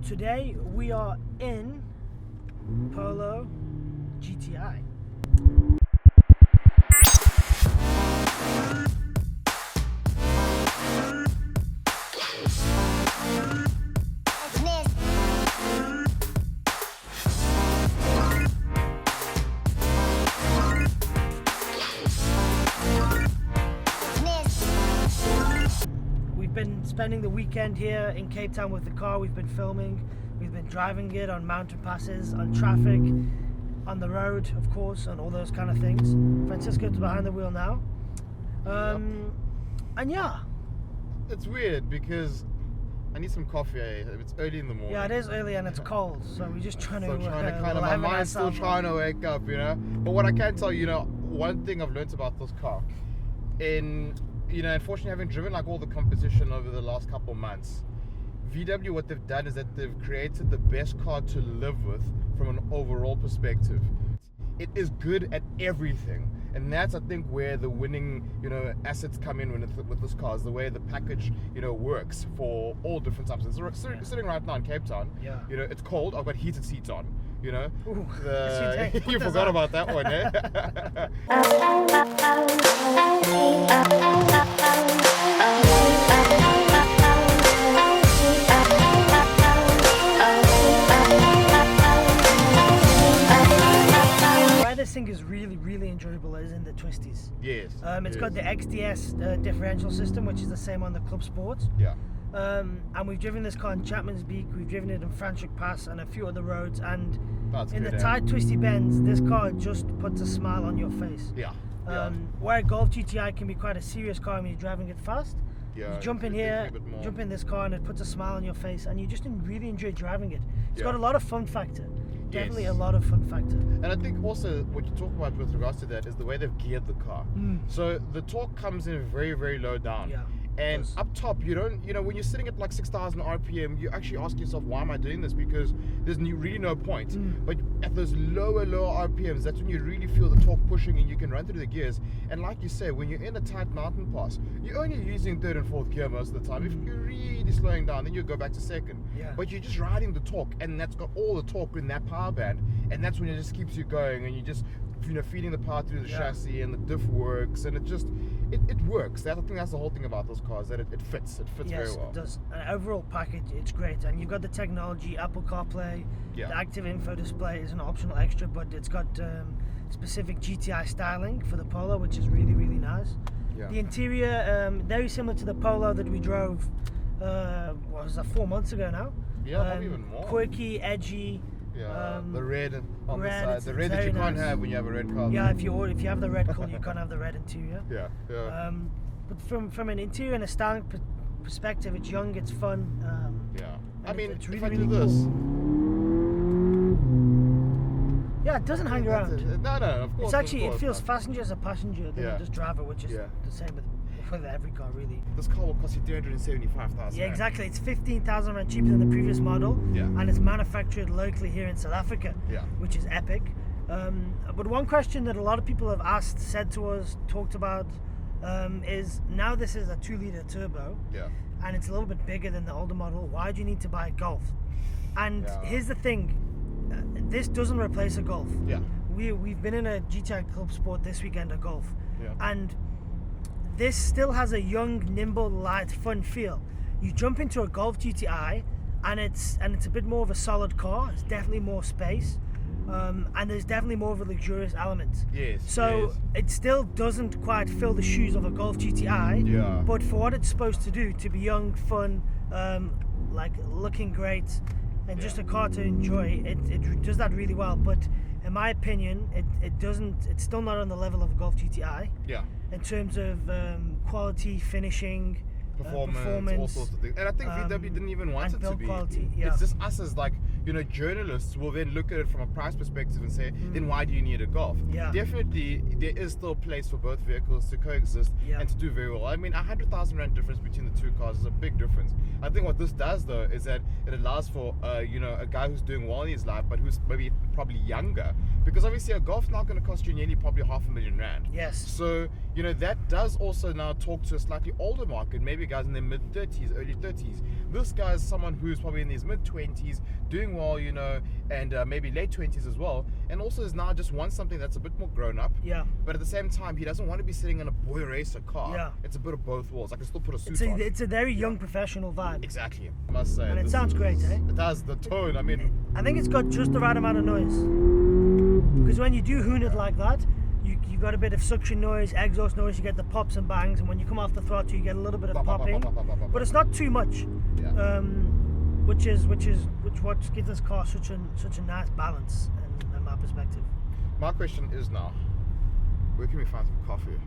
Today we are in POLO GTI. We've been spending the weekend here in Cape Town with the car. We've been filming, we've been driving it on mountain passes, on traffic, on the road, of course, and all those kind of things. Francisco's behind the wheel now. And yeah. It's weird because I need some coffee. It's early in the morning. Yeah, it is early and it's cold, so we're just trying to my mind's still trying to wake up, you know. But what I can tell you, one thing I've learned about this car, unfortunately having driven like all the competition over the last couple months, VW, what they've done is that they've created the best car to live with from an overall perspective. It is good at everything, and that's I think where the winning assets come in with this car, is the way the package works for all different types. It's sitting right now in Cape Town. Yeah. It's cold. I've got heated seats on. Ooh, you forgot about that one, eh? Where this thing is really enjoyable is in the twisties. Yes. It's got the XDS differential system, which is the same on the Club Sports. Yeah. And we've driven this car in Chapman's Beak, we've driven it in Franschhoek Pass and a few other roads, and in the tight twisty bends, this car just puts a smile on your face. Yeah. Where a Golf GTI can be quite a serious car when you're driving it fast. Yeah, you jump in here, jump in this car, and it puts a smile on your face, and you just really enjoy driving it. It's got a lot of fun factor. Definitely a lot of fun factor. And I think also what you talk about with regards to that is the way they've geared the car. So the torque comes in very low down. Yeah. And up top, you don't, when you're sitting at like 6,000 RPM, you actually ask yourself, why am I doing this? Because there's really no point. But at those lower RPMs, that's when you really feel the torque pushing and you can run through the gears. And like you say, when you're in a tight mountain pass, you're only using third and fourth gear most of the time. If you're really slowing down, then you go back to second. Yeah. But you're just riding the torque, and that's got all the torque in that power band. And that's when it just keeps you going, and you just feeding the power through the chassis, and the diff works, and it works. I think that's the whole thing about those cars, that it fits very well. It does. An overall package, it's great, and you've got the technology, Apple CarPlay, the active info display is an optional extra, but it's got specific GTI styling for the Polo, which is really nice. The interior, very similar to the Polo that we drove, what was that, 4 months ago now? Yeah, probably even more. Quirky, edgy. Yeah, the red on the side. The red that you can't have when you have a red car. Yeah, if you have the red color, you can't have the red interior. Yeah. But from an interior and a styling perspective, it's young, it's fun. I mean, it's if I do this. Yeah, it doesn't hang around. No, of course. It's actually, it feels faster as a passenger than just driver, which is the same with every car, really. This car will cost you 375,000. Yeah, exactly. It's 15,000 rand cheaper than the previous model. Yeah. And it's manufactured locally here in South Africa. Yeah. Which is epic. But one question that a lot of people have asked, said to us, talked about, is now this is a 2-liter turbo. Yeah. And it's a little bit bigger than the older model. Why do you need to buy a Golf? And here's the thing. This doesn't replace a Golf. Yeah. We've been in a GTI Club Sport this weekend, a Golf. Yeah. And this still has a young, nimble, light, fun feel. You jump into a Golf GTI, and it's a bit more of a solid car. It's definitely more space, and there's definitely more of a luxurious element. Yes. So it still doesn't quite fill the shoes of a Golf GTI. Yeah. But for what it's supposed to do, to be young, fun, like looking great, and just a car to enjoy, it does that really well. But in my opinion, it doesn't. It's still not on the level of a Golf GTI. Yeah. In terms of quality, performance, all sorts of things. And I think VW didn't even want it to be. Quality, It's just us as like journalists will then look at it from a price perspective and say, then why do you need a Golf? Yeah. Definitely, there is still a place for both vehicles to coexist and to do very well. I mean, 100,000 rand difference between the two cars is a big difference. I think what this does, though, is that it allows for, a guy who's doing well in his life, but who's maybe probably younger, because obviously a Golf's now going to cost you nearly probably 500,000 rand. Yes. So, that does also now talk to a slightly older market, maybe guys in their mid-30s, early 30s. This guy is someone who's probably in his mid-20s, doing well, and maybe late 20s as well, and also is now just wants something that's a bit more grown up. Yeah. But at the same time, he doesn't want to be sitting in a boy racer car. Yeah. It's a bit of both worlds. I can still put a suit on. It's a very young professional vibe. Exactly. I must say. And it sounds great, eh? It has the tone. I mean, I think it's got just the right amount of noise. Because when you do hoon it like that, you got a bit of suction noise, exhaust noise, you get the pops and bangs, and when you come off the throttle, you get a little bit of popping. But it's not too much. Yeah. Which what gives this car such a nice balance in my perspective. My question is now, where can we find some coffee?